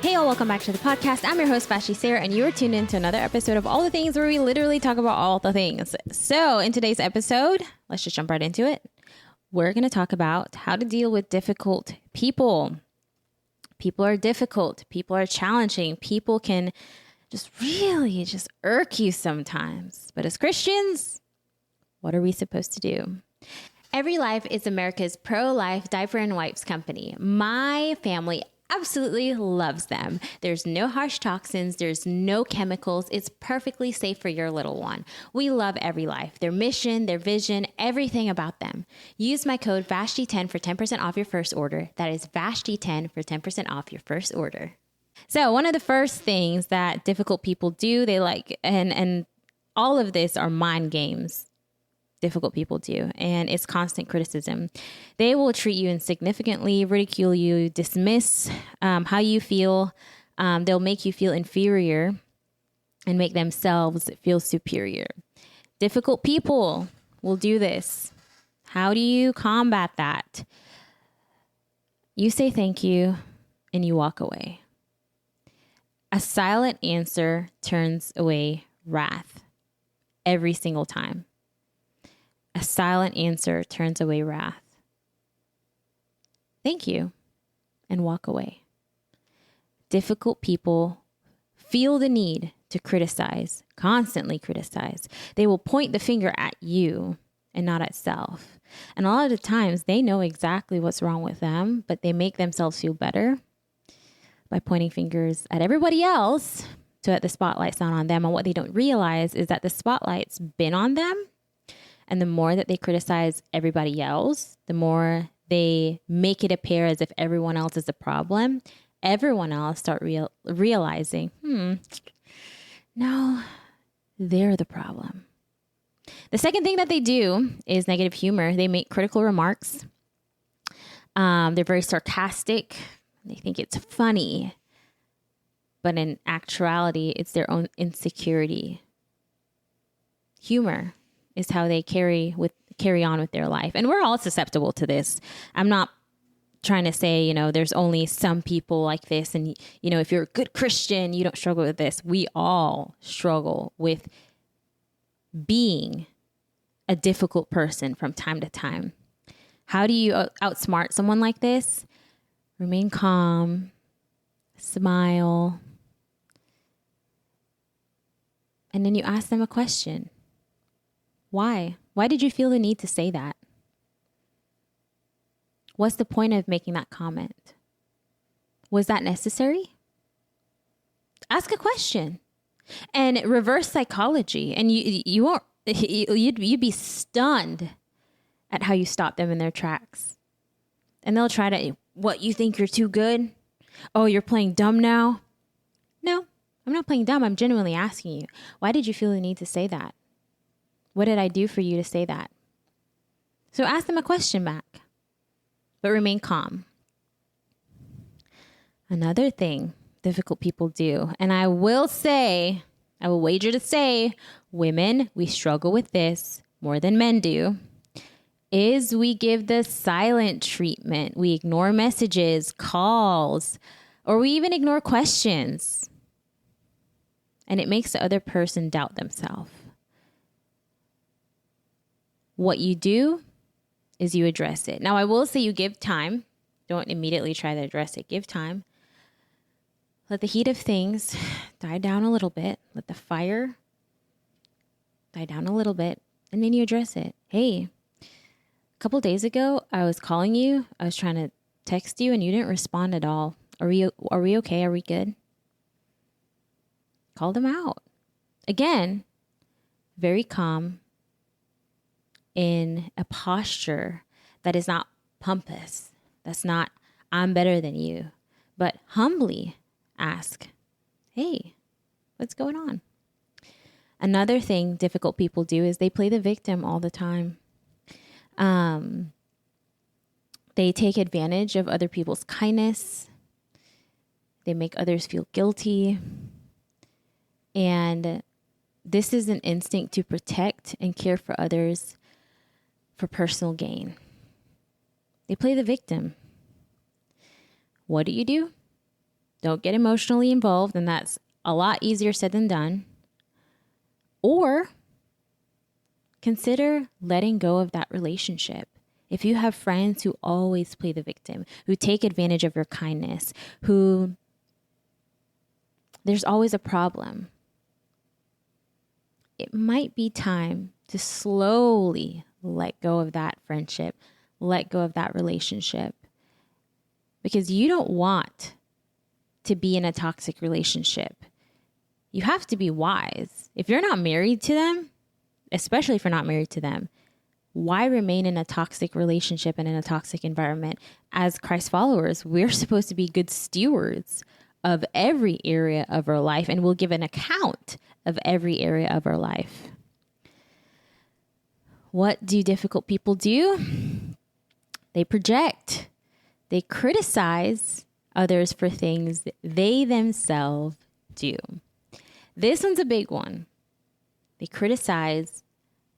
Hey y'all, welcome back to the podcast. I'm your host, Vashti Sarah, and you are tuned in to another episode of All the Things, where we literally talk about all the things. So in today's episode, let's just jump right into it. We're going to talk about how to deal with difficult people. People are difficult. People are challenging. People can just really just irk you sometimes. But as Christians, what are we supposed to do? Every Life is America's pro-life diaper and wipes company. My family absolutely loves them. There's no harsh toxins. There's no chemicals. It's perfectly safe for your little one. We love Every Life, their mission, their vision, everything about them. Use my code VASHTI10 for 10% off your first order. That is VASHTI10 for 10% off your first order. So one of the first things that difficult people do, they like, and all of this are mind games. Difficult people do, and it's constant criticism. They will treat you insignificantly, ridicule you, dismiss how you feel. They'll make you feel inferior and make themselves feel superior. Difficult people will do this. How do you combat that? You say thank you and you walk away. A silent answer turns away wrath every single time. A silent answer turns away wrath. Thank you, and walk away. Difficult people feel the need to criticize, constantly criticize. They will point the finger at you and not at self. And a lot of the times they know exactly what's wrong with them, but they make themselves feel better by pointing fingers at everybody else so that the spotlight's not on them. And what they don't realize is that the spotlight's been on them. And the more that they criticize everybody else, the more they make it appear as if everyone else is the problem. Everyone else start realizing, no, they're the problem. The second thing that they do is negative humor. They make critical remarks. They're very sarcastic. They think it's funny. But in actuality, it's their own insecurity. Humor is how they carry on with their life. And we're all susceptible to this. I'm not trying to say, there's only some people like this. And, if you're a good Christian, you don't struggle with this. We all struggle with being a difficult person from time to time. How do you outsmart someone like this? Remain calm, smile, and then you ask them a question. Why? Why did you feel the need to say that? What's the point of making that comment? Was that necessary? Ask a question and reverse psychology. And you won't, you'd be stunned at how you stop them in their tracks. And they'll try to, what, you think you're too good? Oh, you're playing dumb now? No, I'm not playing dumb. I'm genuinely asking you, why did you feel the need to say that? What did I do for you to say that? So ask them a question back, but remain calm. Another thing difficult people do, and I will wager to say, women, we struggle with this more than men do, is we give the silent treatment. We ignore messages, calls, or we even ignore questions. And it makes the other person doubt themselves. What you do is you address it. Now, I will say you give time. Don't immediately try to address it. Give time. Let the heat of things die down a little bit. Let the fire die down a little bit. And then you address it. Hey, a couple days ago, I was calling you. I was trying to text you and you didn't respond at all. Are we okay? Are we good? Call them out. Again, very calm, in a posture that is not pompous. That's not, I'm better than you. But humbly ask, hey, what's going on? Another thing difficult people do is they play the victim all the time. They take advantage of other people's kindness. They make others feel guilty. And this is an instinct to protect and care for others for personal gain. They play the victim. What do? Don't get emotionally involved, and that's a lot easier said than done. Or consider letting go of that relationship. If you have friends who always play the victim, who take advantage of your kindness, who there's always a problem, it might be time to slowly let go of that friendship, let go of that relationship, because you don't want to be in a toxic relationship. You have to be wise. If you're not married to them, especially if you're not married to them, why remain in a toxic relationship and in a toxic environment? As Christ followers, we're supposed to be good stewards of every area of our life, and we'll give an account of every area of our life. What do difficult people do? They project. They criticize others for things they themselves do. This one's a big one. They criticize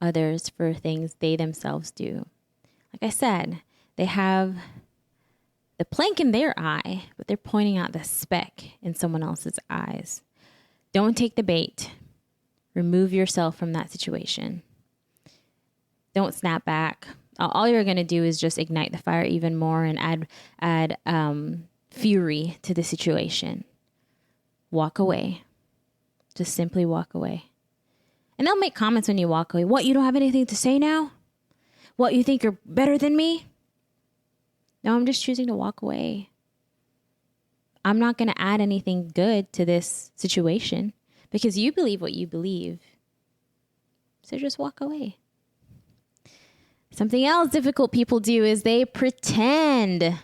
others for things they themselves do. Like I said, they have the plank in their eye, but they're pointing out the speck in someone else's eyes. Don't take the bait. Remove yourself from that situation. Don't snap back. All you're going to do is just ignite the fire even more and add fury to the situation. Walk away. Just simply walk away. And they'll make comments when you walk away. What, you don't have anything to say now? What, you think you're better than me? No, I'm just choosing to walk away. I'm not going to add anything good to this situation because you believe what you believe. So just walk away. Something else difficult people do is they pretend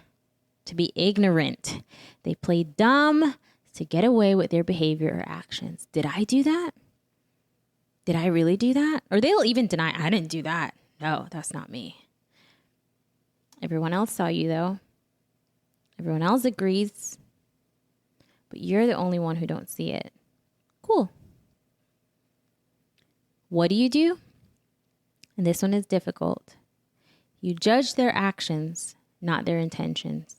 to be ignorant. They play dumb to get away with their behavior or actions. Did I do that? Did I really do that? Or they'll even deny, I didn't do that. No, that's not me. Everyone else saw you though. Everyone else agrees. But you're the only one who don't see it. Cool. What do? And this one is difficult. You judge their actions, not their intentions.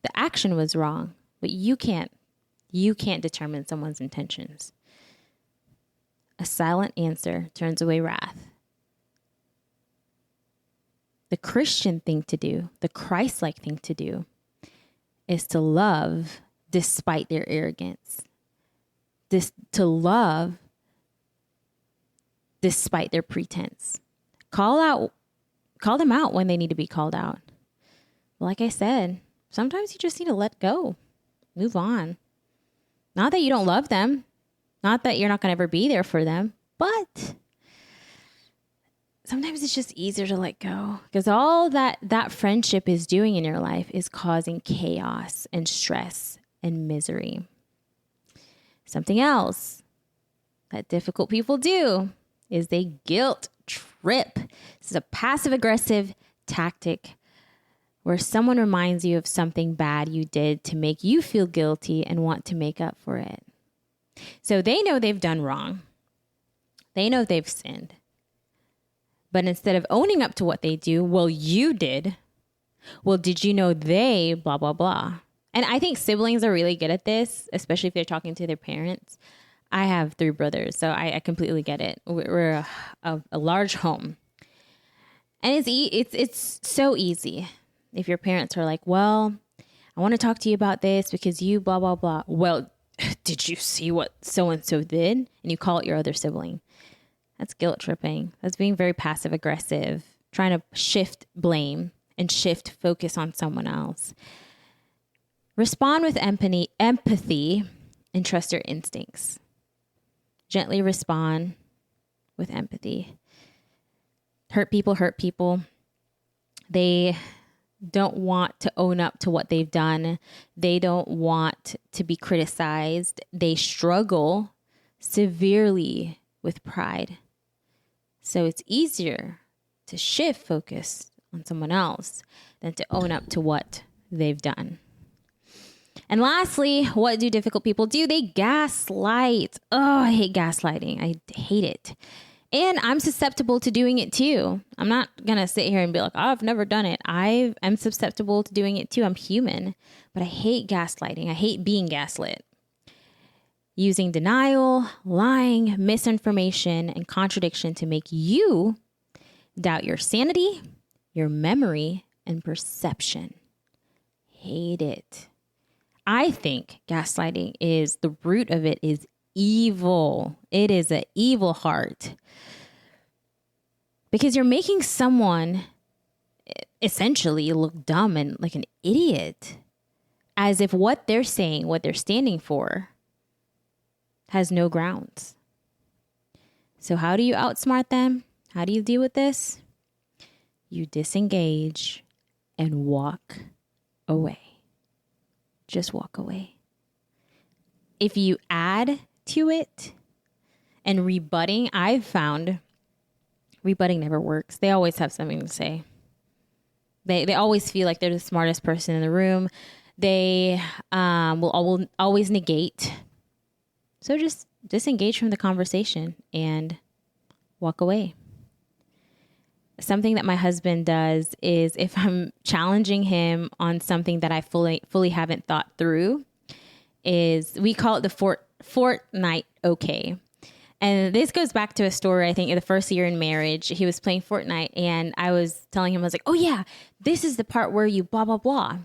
The action was wrong, but you can't determine someone's intentions. A silent answer turns away wrath. The Christian thing to do, the Christ-like thing to do, is to love despite their arrogance. To love despite their pretense. Call them out when they need to be called out. Like I said, sometimes you just need to let go. Move on. Not that you don't love them. Not that you're not going to ever be there for them. But sometimes it's just easier to let go. Because all that friendship is doing in your life is causing chaos and stress and misery. Something else that difficult people do is they guilt trip. This is a passive-aggressive tactic where someone reminds you of something bad you did to make you feel guilty and want to make up for it. So they know they've done wrong. They know they've sinned. But instead of owning up to what they do, well, you did. Well, did you know they blah, blah, blah. And I think siblings are really good at this, especially if they're talking to their parents. I have 3 brothers, so I completely get it. We're a large home. And it's so easy. If your parents are like, well, I want to talk to you about this because you blah, blah, blah. Well, did you see what so-and-so did? And you call it your other sibling. That's guilt tripping. That's being very passive aggressive, trying to shift blame and shift focus on someone else. Respond with empathy, and trust your instincts. Gently respond with empathy. Hurt people. They don't want to own up to what they've done. They don't want to be criticized. They struggle severely with pride. So it's easier to shift focus on someone else than to own up to what they've done. And lastly, what do difficult people do? They gaslight. Oh, I hate gaslighting. I hate it. And I'm susceptible to doing it too. I'm not going to sit here and be like, oh, I've never done it. I am susceptible to doing it too. I'm human, but I hate gaslighting. I hate being gaslit. Using denial, lying, misinformation, and contradiction to make you doubt your sanity, your memory, and perception. Hate it. I think gaslighting is the root of it is evil. It is an evil heart. Because you're making someone essentially look dumb and like an idiot. As if what they're saying, what they're standing for, has no grounds. So how do you outsmart them? How do you deal with this? You disengage and walk away. Just walk away. If you add to it and rebutting, I've found rebutting never works. They always have something to say. They always feel like they're the smartest person in the room. They will always negate. So just disengage from the conversation and walk away. Something that my husband does is if I'm challenging him on something that I fully haven't thought through, is we call it the Fortnite okay. And this goes back to a story, I think, in the first year in marriage. He was playing Fortnite and I was telling him, I was like, oh yeah, this is the part where you blah, blah, blah.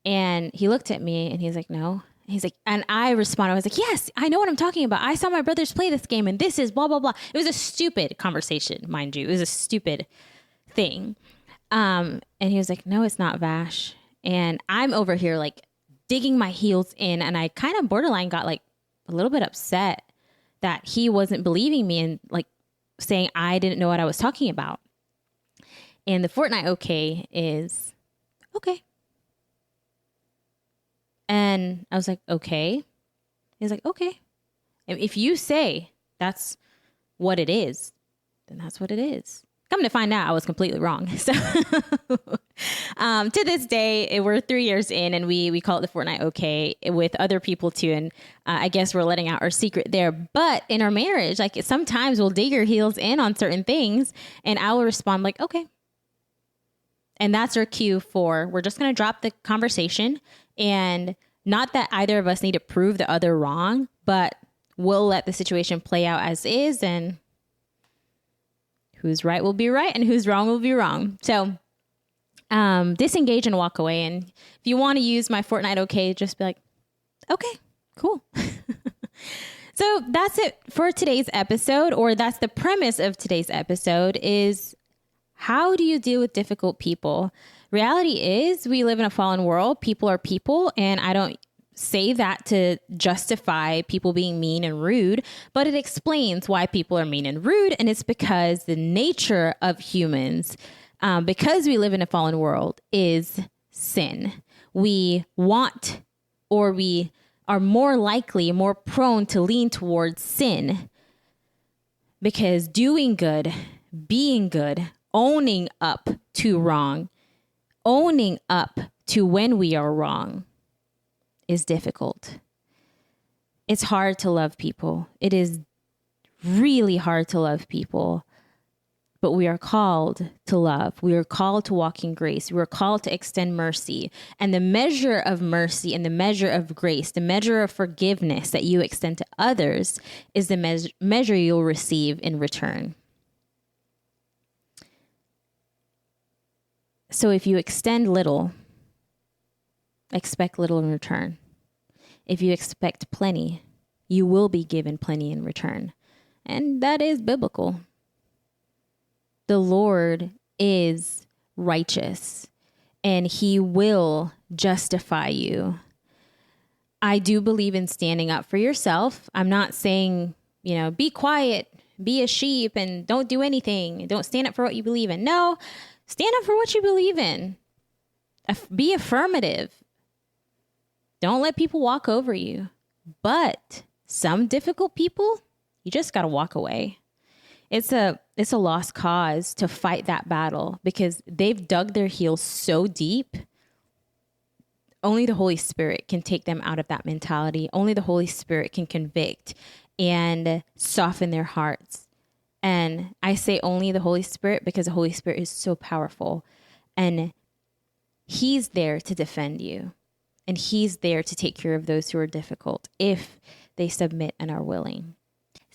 And he looked at me and he's like, no. He's like, and I responded, I was like, yes, I know what I'm talking about. I saw my brothers play this game and this is blah, blah, blah. It was a stupid conversation, mind you. It was a stupid thing. And he was like, no, it's not, Vash. And I'm over here like digging my heels in. And I kind of borderline got like a little bit upset that he wasn't believing me and like saying I didn't know what I was talking about. And the Fortnite okay is okay. And I was like, okay. He's like, okay. And if you say that's what it is, then that's what it is. Come to find out, I was completely wrong. So to this day, we're 3 years in and we call it the Fortnite okay with other people too. And I guess we're letting out our secret there. But in our marriage, like sometimes we'll dig our heels in on certain things and I will respond like, okay. And that's our cue for we're just going to drop the conversation. And not that either of us need to prove the other wrong, but we'll let the situation play out as is. And who's right will be right and who's wrong will be wrong. So disengage and walk away. And if you want to use my Fortnite okay, just be like, okay, cool. So that's it for today's episode, or that's the premise of today's episode is how do you deal with difficult people? Reality is we live in a fallen world. People are people. And I don't say that to justify people being mean and rude, but it explains why people are mean and rude. And it's because the nature of humans, because we live in a fallen world, is sin. We want, or we are more likely, more prone to lean towards sin because doing good, being good, owning up to wrong, owning up to when we are wrong is difficult. It's hard to love people. It is really hard to love people, but we are called to love. We are called to walk in grace. We are called to extend mercy. And the measure of mercy and the measure of grace, the measure of forgiveness that you extend to others is the measure you'll receive in return. So if you extend little, expect little in return. If you expect plenty, you will be given plenty in return. And that is biblical. The Lord is righteous and he will justify you. I do believe in standing up for yourself. I'm not saying, be quiet, be a sheep and don't do anything. Don't stand up for what you believe in. No. Stand up for what you believe in. Be affirmative. Don't let people walk over you. But some difficult people, you just got to walk away. It's a lost cause to fight that battle because they've dug their heels so deep. Only the Holy Spirit can take them out of that mentality. Only the Holy Spirit can convict and soften their hearts And I say only the Holy Spirit because the Holy Spirit is so powerful. And he's there to defend you. And he's there to take care of those who are difficult if they submit and are willing.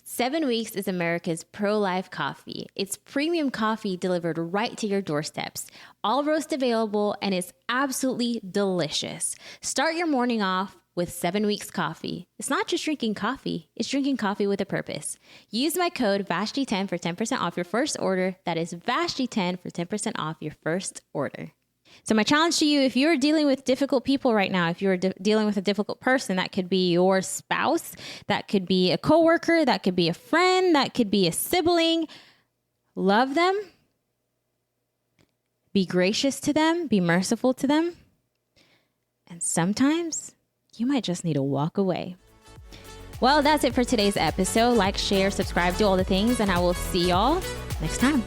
7 Weeks is America's pro-life coffee. It's premium coffee delivered right to your doorsteps. All roast available, and it's absolutely delicious. Start your morning off with 7 Weeks coffee. It's not just drinking coffee, it's drinking coffee with a purpose. Use my code VASHTI10 for 10% off your first order. That is VASHTI10 for 10% off your first order. So my challenge to you, if you're dealing with difficult people right now, if you're dealing with a difficult person, that could be your spouse, that could be a coworker, that could be a friend, that could be a sibling, love them, be gracious to them, be merciful to them. And sometimes you might just need to walk away. Well, that's it for today's episode. Like, share, subscribe, do all the things, and I will see y'all next time.